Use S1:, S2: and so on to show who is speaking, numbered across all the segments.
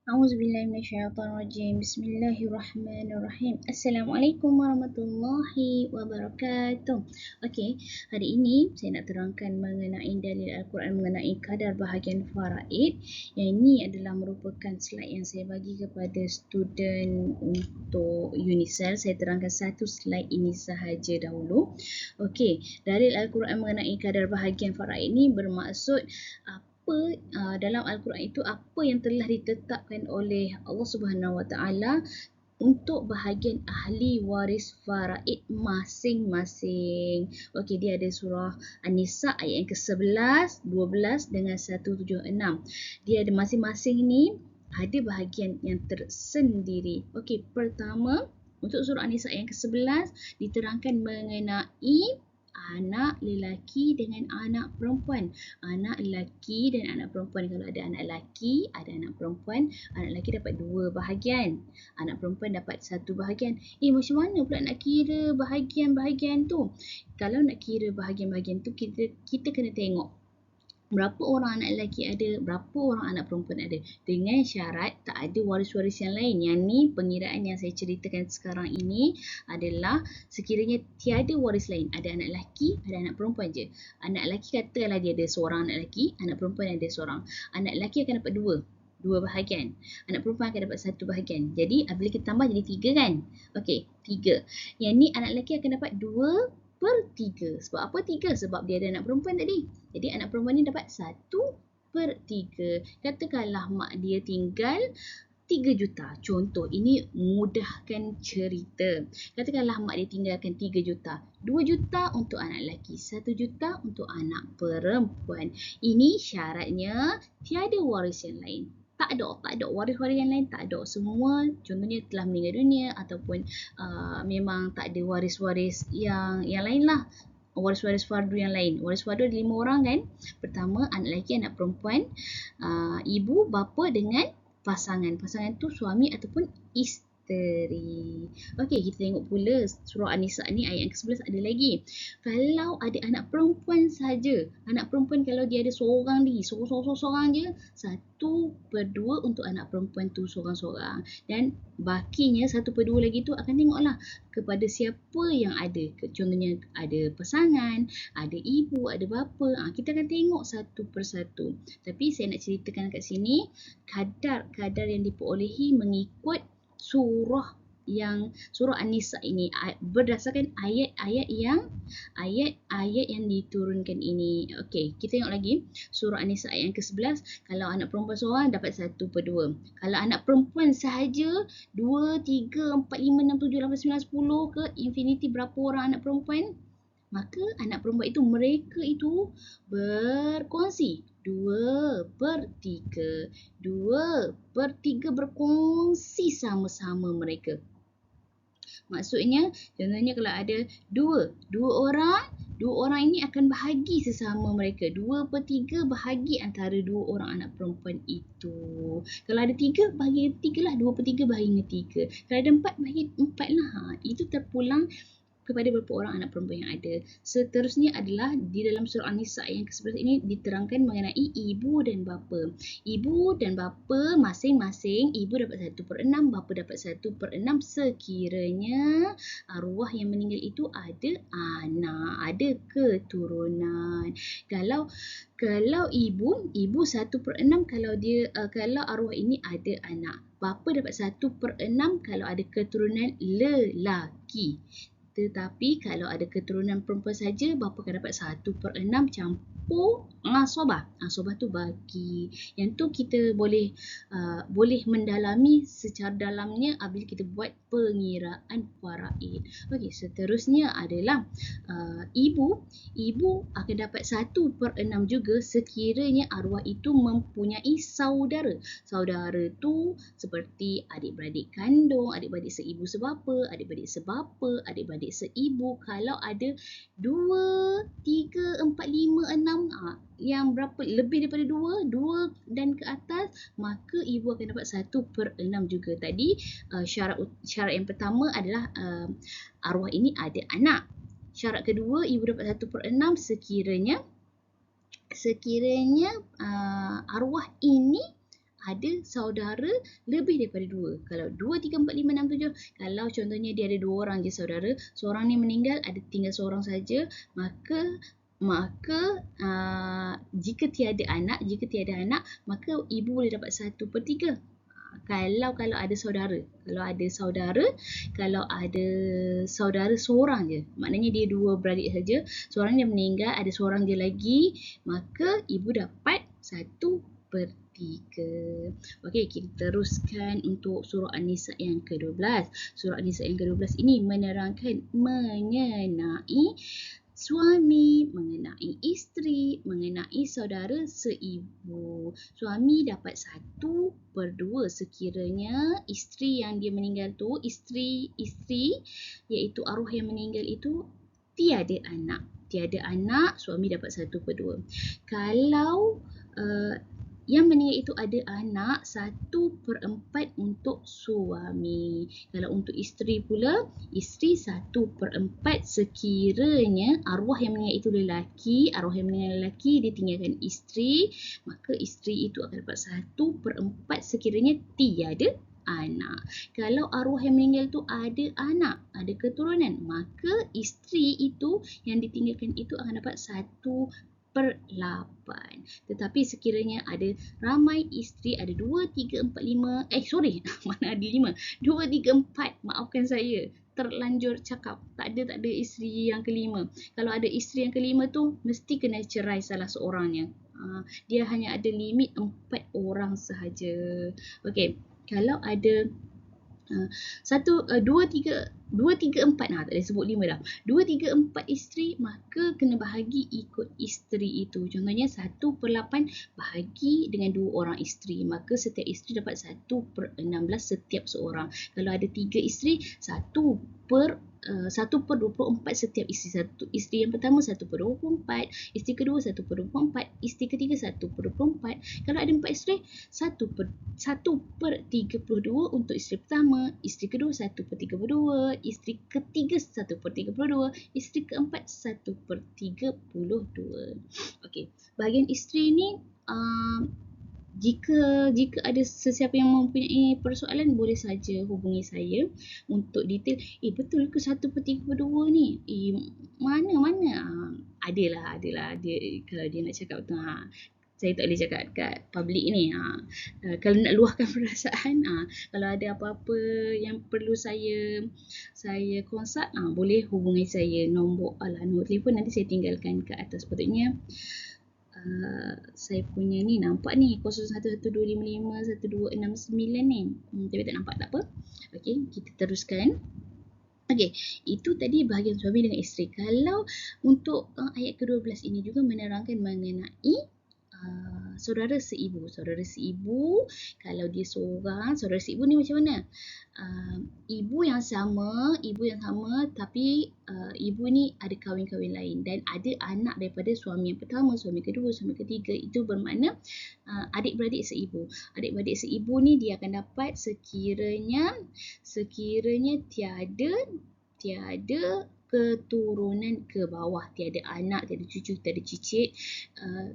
S1: A'udzubillahiminasyaitonirrajim. Bismillahirrahmanirrahim. Assalamualaikum warahmatullahi wabarakatuh. Okey, hari ini saya nak terangkan mengenai dalil Al-Quran mengenai kadar bahagian faraid. Yang ini adalah merupakan slide yang saya bagi kepada student untuk Unisel. Saya terangkan satu slide ini sahaja dahulu. Okey, dalil Al-Quran mengenai kadar bahagian faraid ini bermaksud dalam Al-Quran itu apa yang telah ditetapkan oleh Allah Subhanahu Wa Taala untuk bahagian ahli waris faraid masing-masing. Okey, dia ada surah An-Nisa ayat yang ke-11, 12 dengan 176. Dia ada masing-masing ni ada bahagian yang tersendiri. Okey, pertama untuk surah An-Nisa ayat yang ke-11 diterangkan mengenai anak lelaki dengan anak perempuan. Anak lelaki dan anak perempuan. Kalau ada anak lelaki, ada anak perempuan, anak lelaki dapat 2 bahagian. Anak perempuan dapat 1 bahagian. Macam mana pula nak kira bahagian-bahagian tu? Kalau nak kira bahagian-bahagian tu, kita kena tengok berapa orang anak lelaki ada, berapa orang anak perempuan ada. Dengan syarat tak ada waris-waris yang lain. Yang ni pengiraan yang saya ceritakan sekarang ini adalah sekiranya tiada waris lain. Ada anak lelaki, ada anak perempuan je. Anak lelaki katalah dia ada seorang anak lelaki, anak perempuan ada seorang. Anak lelaki akan dapat 2 bahagian. Anak perempuan akan dapat 1 bahagian. Jadi bila kita tambah jadi 3 kan? Okey, 3. Yang ni anak lelaki akan dapat 2/3. Sebab apa 3? Sebab dia ada anak perempuan tadi. Jadi anak perempuan ni dapat 1/3. Katakanlah mak dia tinggal 3 juta. Contoh, ini mudahkan cerita. Katakanlah mak dia tinggalkan 3 juta. 2 juta untuk anak lelaki, 1 juta untuk anak perempuan. Ini syaratnya tiada waris yang lain. Tak ada waris-waris yang lain, tak ada. Semua contohnya telah meninggal dunia ataupun memang tak ada waris-waris yang lain lah. Waris-waris fardu yang lain. Waris fardu ada 5 orang kan. Pertama, anak lelaki, anak perempuan, ibu, bapa dengan pasangan. Pasangan tu suami ataupun isteri. Okey, kita tengok pula surah An-Nisa ni ayat yang ke-11 ada lagi. Kalau ada anak perempuan saja, anak perempuan kalau dia ada seorang lagi, seorang je, 1/2 untuk anak perempuan tu seorang-seorang. Dan bakinya 1/2 lagi tu akan tengoklah kepada siapa yang ada. Contohnya ada pasangan, ada ibu, ada bapa. Kita akan tengok satu persatu. Tapi saya nak ceritakan kat sini kadar yang diperolehi mengikut surah An-Nisa ini berdasarkan ayat-ayat yang diturunkan ini. Okey, kita tengok lagi surah An-Nisa ayat yang ke-11. Kalau anak perempuan seorang dapat 1/2. Kalau anak perempuan sahaja 2, 3, 4, 5, 6, 7, 8, 9, 10 ke infinity berapa orang anak perempuan? Maka anak perempuan itu mereka itu berkongsi 2/3. 2/3 berkongsi sama-sama mereka. Maksudnya, contohnya kalau ada dua orang ini akan bahagi sesama mereka. 2/3 bahagi antara 2 orang anak perempuan itu. Kalau ada 3, bahagi 3 lah. 2/3 bahagi dengan 3. Kalau ada 4, bahagi 4 lah. Itu terpulang kepada beberapa orang anak perempuan yang ada. Seterusnya adalah di dalam surah An-Nisa yang ke-11 ini diterangkan mengenai ibu dan bapa. Ibu dan bapa masing-masing, ibu dapat 1/6, bapa dapat 1/6 sekiranya arwah yang meninggal itu ada anak, ada keturunan. Kalau ibu 1/6 kalau arwah ini ada anak. Bapa dapat 1/6 kalau ada keturunan lelaki. Tetapi kalau ada keturunan perempuan saja, bapa akan dapat 1/6 campur asobah. Asobah tu bagi. Yang tu kita boleh mendalami secara dalamnya apabila kita buat pengiraan faraid. Okey, seterusnya adalah ibu akan dapat 1/6 juga sekiranya arwah itu mempunyai saudara. Saudara tu seperti adik-beradik kandung, adik-beradik seibu sebapa, adik-beradik sebapa, adik-beradik seibu. Kalau ada 2, 3, 4, 5, 6 yang berapa lebih daripada 2 dan ke atas, maka ibu akan dapat 1/6 juga. Tadi syarat yang pertama adalah arwah ini ada anak. Syarat kedua, ibu dapat 1/6 sekiranya arwah ini ada saudara lebih daripada 2. Kalau 2, 3, 4, 5, 6, 7, kalau contohnya dia ada 2 orang je saudara, seorang ni meninggal, ada tinggal seorang saja, maka jika tiada anak, maka ibu boleh dapat 1/3. Kalau ada saudara, kalau ada saudara seorang je, maknanya dia 2 beradik saja, seorang dia meninggal, ada seorang je lagi, maka ibu dapat 1/3. Okey, kita teruskan untuk surah An-Nisa yang ke-12. Surah An-Nisa yang ke-12 ini menerangkan mengenai suami, mengenai isteri, mengenai saudara seibu. Suami dapat 1/2 sekiranya isteri yang dia meninggal tu, isteri iaitu arwah yang meninggal itu tiada anak, suami dapat 1/2. Kalau yang meninggal itu ada anak, 1/4 untuk suami. Kalau untuk isteri pula, isteri 1/4 sekiranya arwah yang meninggal itu lelaki, dia tinggalkan isteri, maka isteri itu akan dapat 1/4 sekiranya tiada anak. Kalau arwah yang meninggal tu ada anak, ada keturunan, maka isteri itu yang ditinggalkan itu akan dapat 1/8. Tetapi sekiranya ada ramai isteri, ada 2, 3, 4, 5, mana ada 5, 2, 3, 4, maafkan saya, terlanjur cakap, tak ada isteri yang kelima. Kalau ada isteri yang kelima tu mesti kena cerai salah seorangnya. Dia hanya ada limit 4 orang sahaja. Okey, kalau ada 2, 3, 4, tak boleh sebut 5 dah. 2, 3, 4 isteri, maka kena bahagi ikut isteri itu. Contohnya 1/8 bahagi dengan 2 orang isteri, maka setiap isteri dapat 1/16 setiap seorang. Kalau ada 3 isteri, 1/24 setiap isteri. Isteri yang pertama 1/24, isteri kedua 1/24, isteri ketiga 1/24. Kalau ada 4 isteri, 1/32 untuk isteri pertama, isteri kedua 1/32, isteri ketiga 1/32, isteri keempat 1/32. Okey, bahagian isteri ni jika ada sesiapa yang mempunyai persoalan, boleh saja hubungi saya untuk detail. Betul ke 1/32 ni? Mana? Adalah dia, kalau dia nak cakap tu, saya tak boleh cakap kat public ni. Kalau nak luahkan perasaan, kalau ada apa-apa yang perlu saya konsult, boleh hubungi saya. Nombor telefon nanti saya tinggalkan kat atas. Patutnya saya punya ni nampak ni 0112551269 ni. Tapi tak nampak, tak apa. Okey, kita teruskan. Okey, itu tadi bahagian suami dengan isteri. Kalau untuk ayat ke-12 ini juga menerangkan mengenai saudara seibu. Kalau dia seorang, saudara seibu ni macam mana? Ibu yang sama, tapi ibu ni ada kahwin lain dan ada anak daripada suami yang pertama, suami kedua, suami ketiga. Itu bermakna adik-beradik seibu. Adik-beradik seibu ni dia akan dapat sekiranya tiada keturunan ke bawah, tiada anak, tiada cucu, tiada cicit.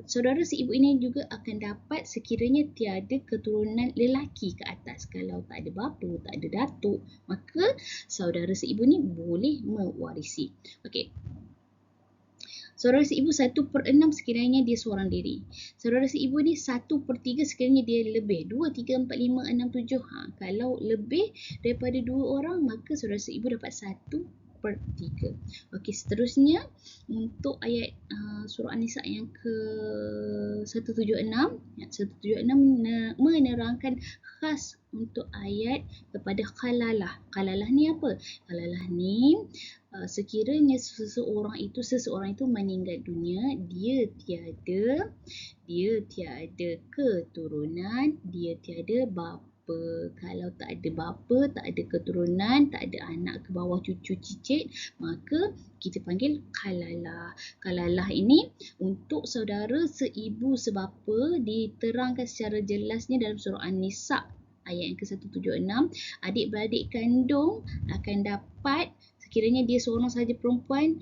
S1: Saudara seibu ini juga akan dapat sekiranya tiada keturunan lelaki ke atas. Kalau tak ada bapa, tak ada datuk, maka saudara seibu ni boleh mewarisi. Okey. Saudara seibu 1/6 sekiranya dia seorang diri. Saudara seibu ni 1/3 sekiranya dia lebih. 2, 3, 4, 5, 6, 7. Kalau lebih daripada 2 orang, maka saudara seibu dapat 1/3. Okey, seterusnya untuk ayat surah An-Nisa yang ke-176. 176 menerangkan khas untuk ayat kepada khalalah. Khalalah ni apa? Khalalah ni sekiranya seseorang itu meninggal dunia, dia tiada keturunan, dia tiada bapa. Kalau tak ada bapa, tak ada keturunan, tak ada anak ke bawah, cucu cicit, maka kita panggil khalalah. Khalalah ini untuk saudara seibu sebapa diterangkan secara jelasnya dalam surah An-Nisa ayat yang ke-176. Adik-beradik kandung akan dapat, sekiranya dia seorang sahaja perempuan,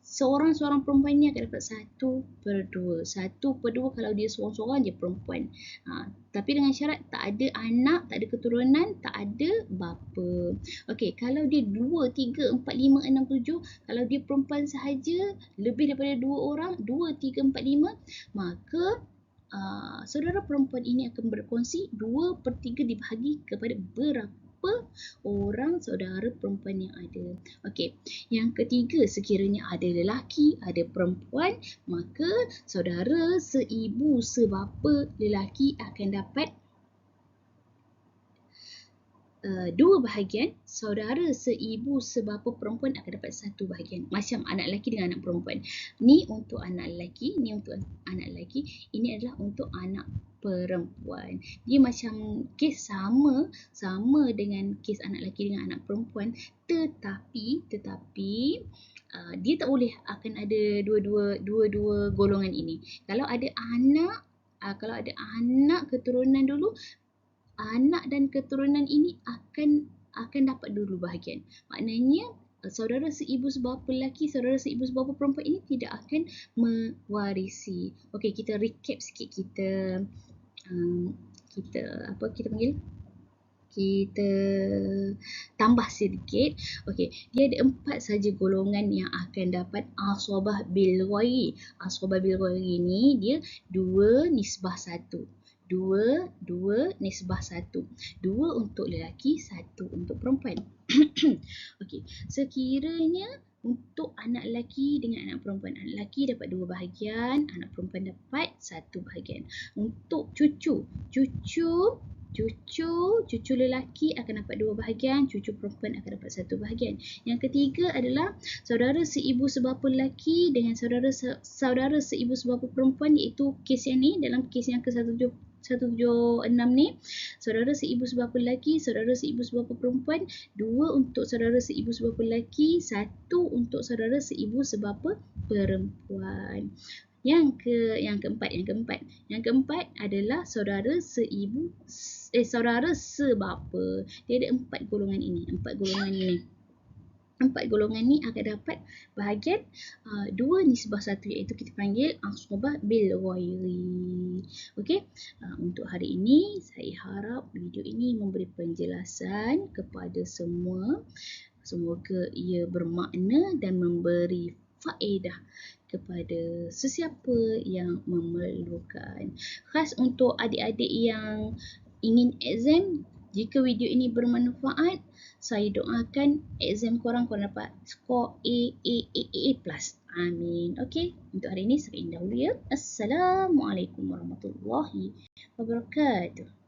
S1: seorang-seorang perempuan ni akan dapat 1/2. 1/2 kalau dia seorang-seorang je perempuan. Tapi dengan syarat tak ada anak, tak ada keturunan, tak ada bapa. Okey, kalau dia 2, 3, 4, 5, 6, 7, kalau dia perempuan sahaja, lebih daripada 2 orang, 2, 3, 4, 5, maka saudara perempuan ini akan berkongsi 2/3 dibahagi kepada berapa orang saudara perempuan yang ada. Okey, yang ketiga, sekiranya ada lelaki, ada perempuan, maka saudara seibu sebapa lelaki akan dapat 2 bahagian, saudara seibu sebapa perempuan akan dapat 1 bahagian. Macam anak lelaki dengan anak perempuan. Ni untuk anak lelaki, ni untuk anak lelaki, ini adalah untuk anak perempuan. Dia macam kes sama dengan kes anak lelaki dengan anak perempuan, tetapi dia tak boleh akan ada dua-dua golongan ini. Kalau ada anak keturunan dulu, anak dan keturunan ini akan dapat dulu bahagian. Maknanya saudara seibu sebapa lelaki, saudara seibu sebapa perempuan ini tidak akan mewarisi. Okey, kita recap sikit, kita tambah sedikit. Okey, dia ada 4 saja golongan yang akan dapat asabah bil ghairi. Asabah bil ghairi ni dia 2/1. 2 nisbah 1. 2 untuk lelaki, 1 untuk perempuan. Okey, sekiranya untuk anak lelaki dengan anak perempuan, anak lelaki dapat 2 bahagian, anak perempuan dapat 1 bahagian. Untuk cucu lelaki akan dapat 2 bahagian, cucu perempuan akan dapat 1 bahagian. Yang ketiga adalah saudara seibu sebapa lelaki dengan saudara seibu sebapa perempuan, iaitu kes yang ni, dalam kes yang ke-176 ni, saudara seibu sebapa lelaki, saudara seibu sebapa perempuan, 2 untuk saudara seibu sebapa lelaki, 1 untuk saudara seibu sebapa perempuan. Yang keempat adalah saudara sebapa. Dia ada 4 golongan ini. 4 golongan ni akan dapat bahagian 2/1, iaitu kita panggil asabah bil ghairi. Okey, untuk hari ini saya harap video ini memberi penjelasan kepada semua. Semoga ia bermakna dan memberi faedah kepada sesiapa yang memerlukan. Khas untuk adik-adik yang ingin exam, jika video ini bermanfaat, saya doakan exam korang dapat skor A+. Amin. Okey, untuk hari ini sekian dahulu ya. Assalamualaikum warahmatullahi wabarakatuh.